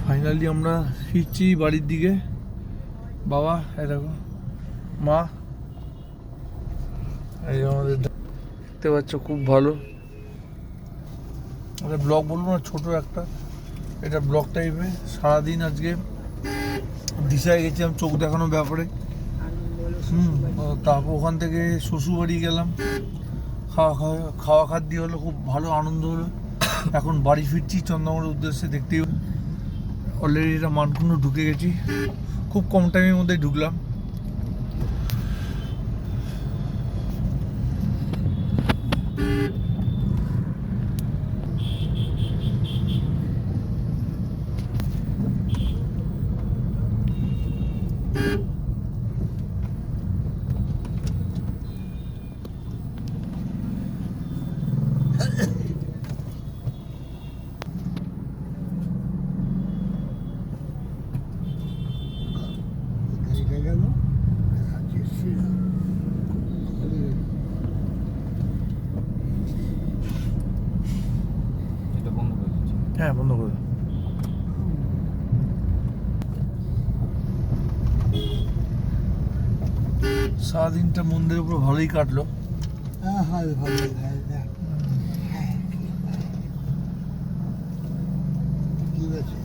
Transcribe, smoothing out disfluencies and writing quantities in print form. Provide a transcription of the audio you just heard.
Finally আমরা ফিরছি বাড়ির দিকে। বাবা এই দেখো, মা এই আমাদের দেখতে পাচ্ছ, খুব ভালো। এটা ব্লগ বলবো না, ছোট একটা এটা ব্লগ টাইপের। সারাদিন আজকে দিশায় গেছিলাম চোখ দেখানোর ব্যাপারে। তারপর ওখান থেকে শ্বশুরবাড়ি গেলাম, খাওয়া খাদ্য হলো, খুব ভালো আনন্দ হলো। এখন বাড়ি ফিরছি চন্দ্রনগরের উদ্দেশ্যে। দেখতেই অলরেডি এটা মানকুণ্ড ঢুকে গেছি, খুব কম টাইমের মধ্যে ঢুকলাম। হ্যাঁ, বন্ধ করে দাও। সারাদিনটা মন্দিরের উপর ভালোই কাটলো। ঠিক আছে।